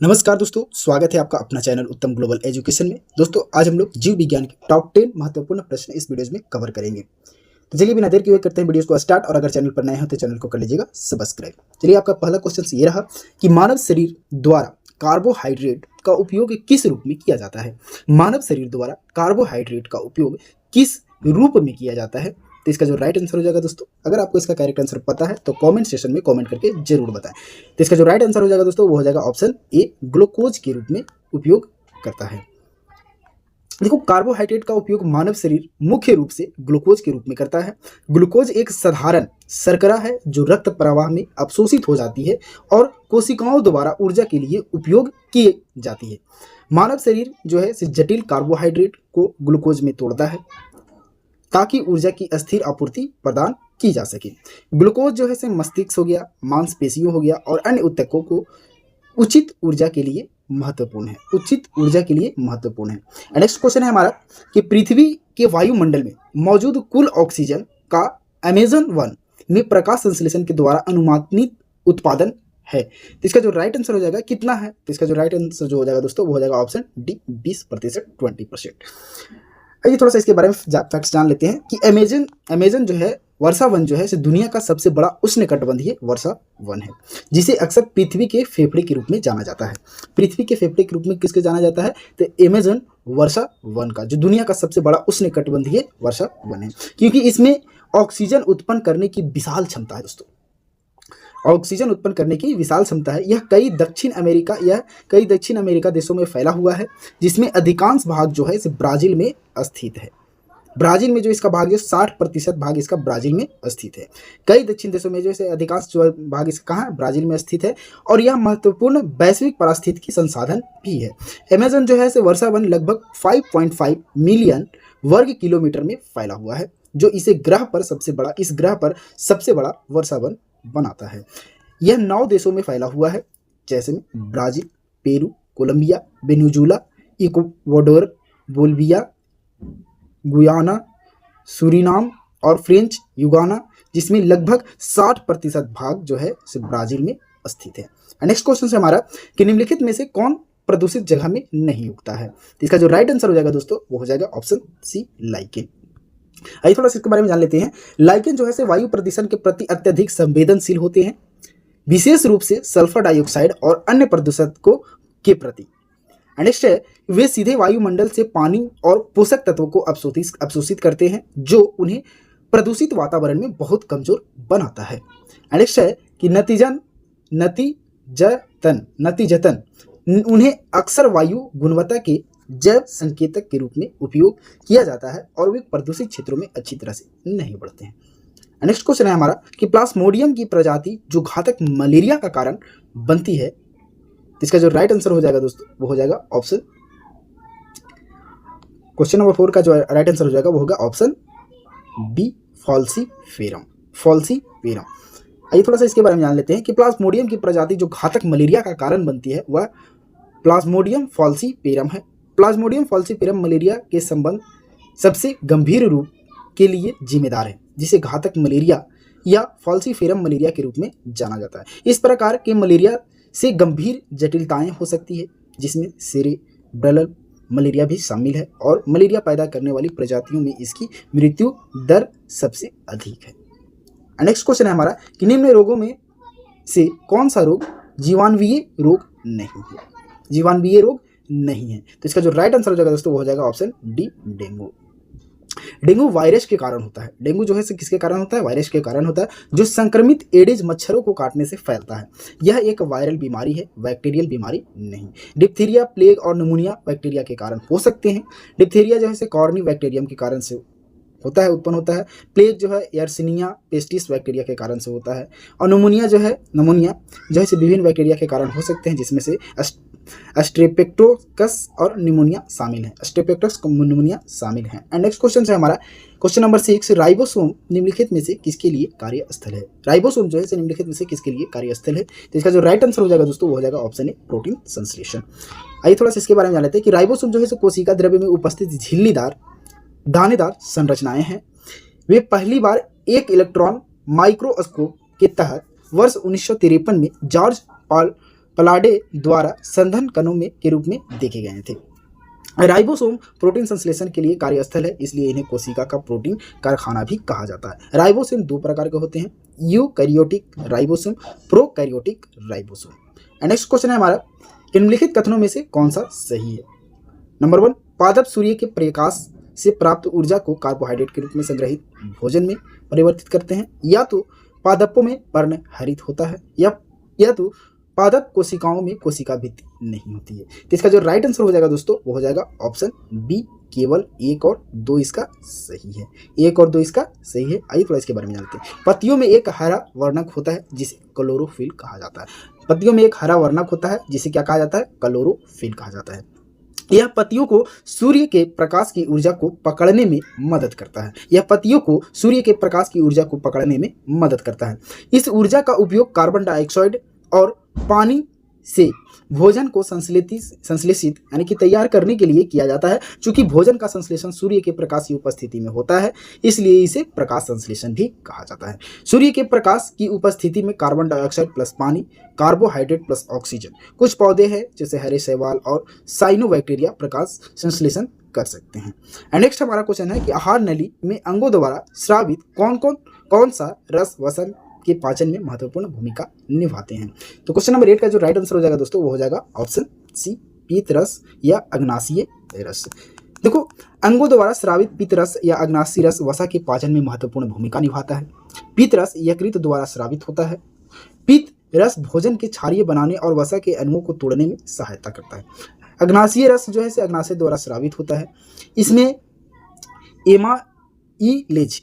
नमस्कार दोस्तों, स्वागत है आपका अपना चैनल उत्तम ग्लोबल एजुकेशन में। दोस्तों आज हम लोग जीव विज्ञान के टॉप 10 महत्वपूर्ण प्रश्न इस वीडियोज में कवर करेंगे। तो चलिए बिना देर किए हुए करते हैं वीडियोस को स्टार्ट। और अगर चैनल पर नए हो तो चैनल को कर लीजिएगा सब्सक्राइब। चलिए आपका पहला क्वेश्चन ये रहा कि मानव शरीर द्वारा कार्बोहाइड्रेट का उपयोग किस रूप में किया जाता है। मानव शरीर द्वारा कार्बोहाइड्रेट का उपयोग किस रूप में किया जाता है। तो इसका जो राइट आंसर हो जाएगा दोस्तों, अगर आपको इसका करेक्ट आंसर पता है तो कमेंट सेक्शन में कमेंट करके जरूर बताएं। तो इसका जो राइट आंसर हो जाएगा दोस्तों वो हो जाएगा ऑप्शन ए, ग्लूकोज के रूप में उपयोग करता है। देखो, कार्बोहाइड्रेट का उपयोग मानव शरीर मुख्य रूप से ग्लूकोज के रूप में करता है। ग्लूकोज एक साधारण शर्करा है जो रक्त प्रवाह में अवशोषित हो जाती है और कोशिकाओं द्वारा ऊर्जा के लिए उपयोग की जाती है। मानव शरीर जो है जटिल कार्बोहाइड्रेट को ग्लूकोज में तोड़ता है ताकि ऊर्जा की अस्थिर आपूर्ति प्रदान की जा सके। ग्लूकोज जो है मस्तिष्क हो गया, मांसपेशियों हो गया और अन्य ऊतकों को उचित ऊर्जा के लिए महत्वपूर्ण है। उचित ऊर्जा के लिए महत्वपूर्ण है। नेक्स्ट क्वेश्चन है हमारा कि पृथ्वी के वायुमंडल में मौजूद कुल ऑक्सीजन का अमेजन 1 में प्रकाश संश्लेषण के द्वारा अनुमानित उत्पादन है। तो इसका जो राइट आंसर हो जाएगा कितना है। तो इसका जो राइट आंसर जो हो जाएगा दोस्तों वो हो जाएगा ऑप्शन डी, 20%, 20%। आइए थोड़ा सा इसके बारे में फैक्ट्स जान लेते हैं कि अमेजन जो है वर्षा वन जो है दुनिया का सबसे बड़ा उष्णकटिबंधीय वर्षा वन है, जिसे अक्सर पृथ्वी के फेफड़े के रूप में जाना जाता है। पृथ्वी के फेफड़े के रूप में किसके जाना जाता है, तो अमेजन वर्षा वन का, जो दुनिया का सबसे बड़ा उष्णकटिबंधीय वर्षा वन है, क्योंकि इसमें ऑक्सीजन उत्पन्न करने की विशाल क्षमता है। दोस्तों ऑक्सीजन उत्पन्न करने की विशाल क्षमता है। यह कई दक्षिण अमेरिका देशों में फैला हुआ है, जिसमें अधिकांश भाग जो है ब्राजील में स्थित है। ब्राजील में जो इसका भाग है 60% भाग इसका ब्राजील में स्थित है। कई दक्षिण देशों में जो अधिकांश जो भाग इसका कहाँ है, ब्राजील में स्थित है। और यह महत्वपूर्ण वैश्विक पारिस्थितिकी संसाधन भी है। अमेजन जो है वर्षा वन लगभग 5.5 मिलियन वर्ग किलोमीटर में फैला हुआ है, जो इस ग्रह पर सबसे बड़ा वर्षा वन बनाता है। यह 9 देशों में फैला हुआ है, जैसे में Brazil, Peru, Colombia, Venezuela, Ecuador, Bolivia, Guyana, Suriname और फ्रेंच युगाना, जिसमें लगभग 60% भाग जो है ब्राजील में स्थित है। नेक्स्ट क्वेश्चन है हमारा कि निम्नलिखित में से कौन प्रदूषित जगह में नहीं उगता है। तो इसका जो राइट आंसर हो जाएगा दोस्तों वो हो जाएगा ऑप्शन सी, लाइकेन। आइए थोड़ा सा इसके बारे में जान लेते हैं। लाइकेन जो है वायु प्रदूषण के प्रति अत्यधिक संवेदनशील होते हैं, विशेष रूप से सल्फर डाइऑक्साइड और अन्य प्रदूषकों के प्रति। नेक्स्ट है, वे सीधे वायुमंडल से पानी और पोषक तत्वों को अवशोषित करते हैं, जो उन्हें प्रदूषित वातावरण में बहुत कमजोर बनाता है। नेक्स्ट है कि नतीजतन उन्हें अक्सर वायु गुणवत्ता के जैव संकेतक के रूप में उपयोग किया जाता है और वे प्रदूषित क्षेत्रों में अच्छी तरह से नहीं बढ़ते हैं। नेक्स्ट क्वेश्चन है हमारा कि प्लाज्मोडियम की प्रजाति जो घातक मलेरिया का कारण बनती है। इसका जो राइट आंसर हो जाएगा दोस्तों वो हो जाएगा ऑप्शन, क्वेश्चन नंबर 4 का जो राइट आंसर हो जाएगा वो होगा ऑप्शन बी, फॉल्सीफेरम। आइए थोड़ा सा इसके बारे में जान लेते हैं कि प्लाज्मोडियम की प्रजाति जो घातक मलेरिया का कारण बनती है वह प्लाज्मोडियम फॉल्सीफेरम है। प्लाज्मोडियम फॉल्सीफेरम मलेरिया के संबंध सबसे गंभीर रूप के लिए जिम्मेदार है, जिसे घातक मलेरिया या फॉल्सीफेरम मलेरिया के रूप में जाना जाता है। इस प्रकार के मलेरिया से गंभीर जटिलताएं हो सकती है, जिसमें सेरेब्रल मलेरिया भी शामिल है और मलेरिया पैदा करने वाली प्रजातियों में इसकी मृत्यु दर सबसे अधिक है। नेक्स्ट क्वेश्चन है हमारा कि निम्न रोगों में से कौन सा रोग जीवाणुवीय रोग नहीं है। जीवाणुवीय रोग नहीं है, तो इसका जो राइट आंसर हो जाएगा दोस्तों वो हो जाएगा option D, dengue. Dengue virus के कारण होता है। डेंगू जो है किसके कारण होता है, वायरस के कारण होता है, जो संक्रमित एडिस मच्छरों को काटने से फैलता है। यह एक वायरल बीमारी है, बैक्टीरियल बीमारी नहीं। डिप्थीरिया, प्लेग और निमोनिया बैक्टीरिया के कारण हो सकते हैं। डिप्थीरिया जो है कॉर्नी बैक्टीरियम के कारण से उत्पन्न होता है। प्लेग जो है एयरसिनिया पेस्टिस बैक्टीरिया के कारण से होता है। और निमोनिया जो है विभिन्न बैक्टीरिया के कारण हो सकते हैं, जिसमें से स्ट्रेप्टोकस और निमोनिया शामिल है। स्ट्रेप्टोकस निमोनिया शामिल है। एंड नेक्स्ट क्वेश्चन है हमारा क्वेश्चन नंबर 6, राइबोसोम निम्नलिखित में से किसके लिए कार्यस्थल है। राइबोसोम जो है निम्नलिखित में से किसके लिए कार्यस्थल है। तो इसका जो राइट आंसर हो जाएगा दोस्तों वो हो जाएगा ऑप्शन ए, प्रोटीन संश्लेषण। आइए थोड़ा सा इसके बारे में जान लेते हैं कि राइबोसोम जो है कोशिका द्रव्य में उपस्थित झिल्लीदार दानेदार संरचनाएं हैं। वे पहली बार एक इलेक्ट्रॉन माइक्रोस्कोप के तहत वर्ष 1953 में जॉर्ज पलाडे द्वारा संघनन कणों में के रूप में देखे गए थे। राइबोसोम प्रोटीन संश्लेषण के लिए कार्यस्थल है, इसलिए इन्हें कोशिका का प्रोटीन कारखाना भी कहा जाता है। राइबोसोम दो प्रकार के होते हैं, eukaryotic ribosome, prokaryotic ribosome. Next question है हमारा, निम्नलिखित कथनों में से कौन सा सही है? नंबर 1, पादप सूर्य के प्रकाश से प्राप्त ऊर्जा को कार्बोहाइड्रेट के रूप में संग्रहित भोजन में परिवर्तित करते हैं, या तो पादपों में पर्ण हरित होता है, या तो पादप कोशिकाओं में कोशिका भित्ति नहीं होती है। तो इसका जो राइट आंसर हो जाएगा दोस्तों वो हो जाएगा ऑप्शन बी, केवल 1 और 2 इसका सही है। 1 और 2 इसका सही है। आइए थोड़ा इसके बारे में जानते हैं। पत्तियों में एक हरा वर्णक होता है जिसे क्लोरोफिल कहा जाता है। पत्तियों में एक हरा वर्णक होता है जिसे क्या कहा जाता है? क्लोरोफिल कहा जाता है। यह पत्तियों को सूर्य के प्रकाश की ऊर्जा को पकड़ने में मदद करता है। यह पत्तियों को सूर्य के प्रकाश की ऊर्जा को पकड़ने में मदद करता है। इस ऊर्जा का उपयोग कार्बन डाइऑक्साइड और पानी से भोजन को संश्लेषित यानी कि तैयार करने के लिए किया जाता है। चूंकि भोजन का संश्लेषण सूर्य के प्रकाश की उपस्थिति में होता है, इसलिए इसे प्रकाश संश्लेषण भी कहा जाता है। सूर्य के प्रकाश की उपस्थिति में कार्बन डाइऑक्साइड प्लस पानी, कार्बोहाइड्रेट प्लस ऑक्सीजन, कुछ पौधे हैं जैसे हरे शैवाल और साइनोबैक्टीरिया प्रकाश संश्लेषण कर सकते हैं। नेक्स्ट हमारा क्वेश्चन है कि आहार नली में अंगों द्वारा स्रावित कौन सा रस वसन के पाचन में महत्वपूर्ण भूमिका निभाते हैं? तो क्वेश्चन नंबर 8 का जो राइट आंसर हो जाएगा दोस्तों वो हो जाएगा ऑप्शन सी, पीत रस या अग्नाशीय रस। देखो, अंगों द्वारा स्रावित पीत रस या अग्नाशीय रस वसा के पाचन में महत्वपूर्ण भूमिका निभाता है। पीत रस यकृत द्वारा स्रावित होता है। पीत रस भोजन के क्षारीय बनाने और वसा के अणुओं को तोड़ने में सहायता करता है। अग्नाशीय रस जो है अग्नाशय द्वारा स्रावित होता है। इसमें एमाइलेज,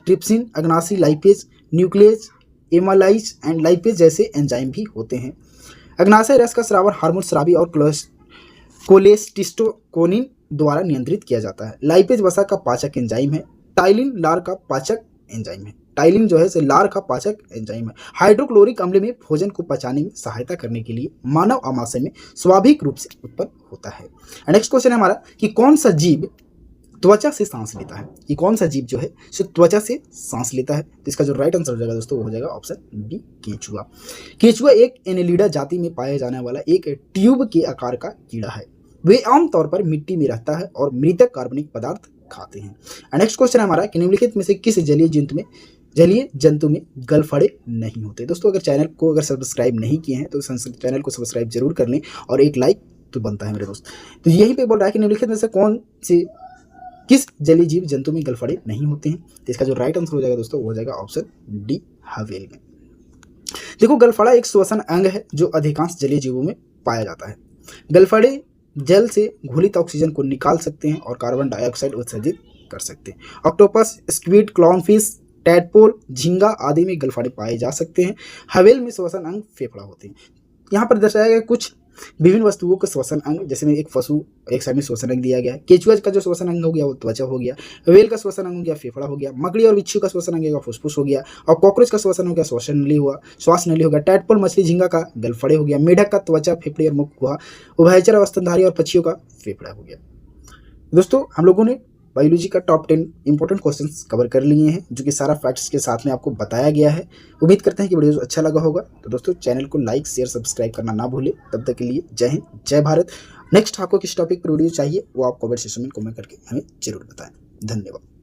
ट्रिप्सिन, अग्नाशी lipase, nucleus, amylase and lipase जैसे एंजाइम भी होते हैं। अग्नाशय रस का स्रावन हार्मोन स्रावी और कोलेस्टिस्टोकोनिन द्वारा नियंत्रित किया जाता है। लाइपेज वसा का पाचक एंजाइम है। टाइलिन लार का पाचक एंजाइम है। टाइलिन जो है लार का पाचक एंजाइम है। हाइड्रोक्लोरिक अम्ल में भोजन को पचाने में सहायता करने के लिए मानव आमाशय में स्वाभाविक रूप से उत्पन्न होता है। नेक्स्ट क्वेश्चन है हमारा कि कौन सा जीव त्वचा से सांस लेता है? कि कौन सा जीव जो है त्वचा से सांस लेता है? तो इसका जो राइट आंसर हो जाएगा दोस्तों वो हो जाएगा ऑप्शन बी, केंचुआ। केंचुआ एक एनेलिडा जाति में पाया जाने वाला एक ट्यूब के आकार का कीड़ा है। वे आमतौर पर मिट्टी में रहता है और मृतक कार्बनिक पदार्थ खाते हैं। नेक्स्ट क्वेश्चन है हमारा कि निम्नलिखित में से किस जलीय जंतु में गलफड़े नहीं होते? दोस्तों, चैनल को सब्सक्राइब नहीं किए हैं तो चैनल को सब्सक्राइब जरूर कर लें और एक लाइक तो बनता है मेरे दोस्त। तो यहीं पे बोल रहा है कि निम्नलिखित में से किस जलीय जीव जंतु में गलफड़े नहीं होते हैं? तो इसका जो राइट आंसर हो जाएगा दोस्तों वो हो जाएगा ऑप्शन डी, हवेल में। देखो, गलफड़ा एक श्वसन अंग है जो अधिकांश जलीय जीवों में पाया जाता है। गलफड़े जल से घुलित ऑक्सीजन को निकाल सकते हैं और कार्बन डाइऑक्साइड उत्सर्जित कर सकते हैं। ऑक्टोपस, स्क्विड, क्लाउनफिश, टैडपोल, झींगा आदि में गलफड़े पाए जा सकते हैं। हवेल में श्वसन अंग फेफड़ा होते हैं। यहाँ पर दर्शाया गया कुछ विभिन्न वस्तुओं का श्वसन अंग, जैसे में एक पशु एक साइड में श्वसन अंग दिया गया है। केचुआ का जो श्वसन अंग हो गया वो त्वचा हो गया। व्हेल का श्वसन अंग हो गया फेफड़ा हो गया। मकड़ी और बिच्छू का श्वसन अंग फुसफुस हो गया। और कॉकरोच का श्वसन हो गया श्वास नली हो गया। टैडपोल मछली झींगा का गलफड़े हो गया। मेढक का त्वचा, फेफड़े और मुख हुआ। उभयचर और स्तनधारी और पक्षियों का फेफड़ा हो गया। दोस्तों, हम लोगों ने बायोलॉजी का टॉप 10 इंपॉर्टेंट क्वेश्चंस कवर कर लिए हैं, जो कि सारा फैक्ट्स के साथ में आपको बताया गया है। उम्मीद करते हैं कि वीडियो अच्छा लगा होगा। तो दोस्तों, चैनल को लाइक, शेयर, सब्सक्राइब करना ना भूलें। तब तक के लिए जय हिंद, जय भारत। नेक्स्ट आपको किस टॉपिक पर वीडियो चाहिए वो आप कमेंट सेक्शन में कमेंट करके हमें जरूर बताएं। धन्यवाद।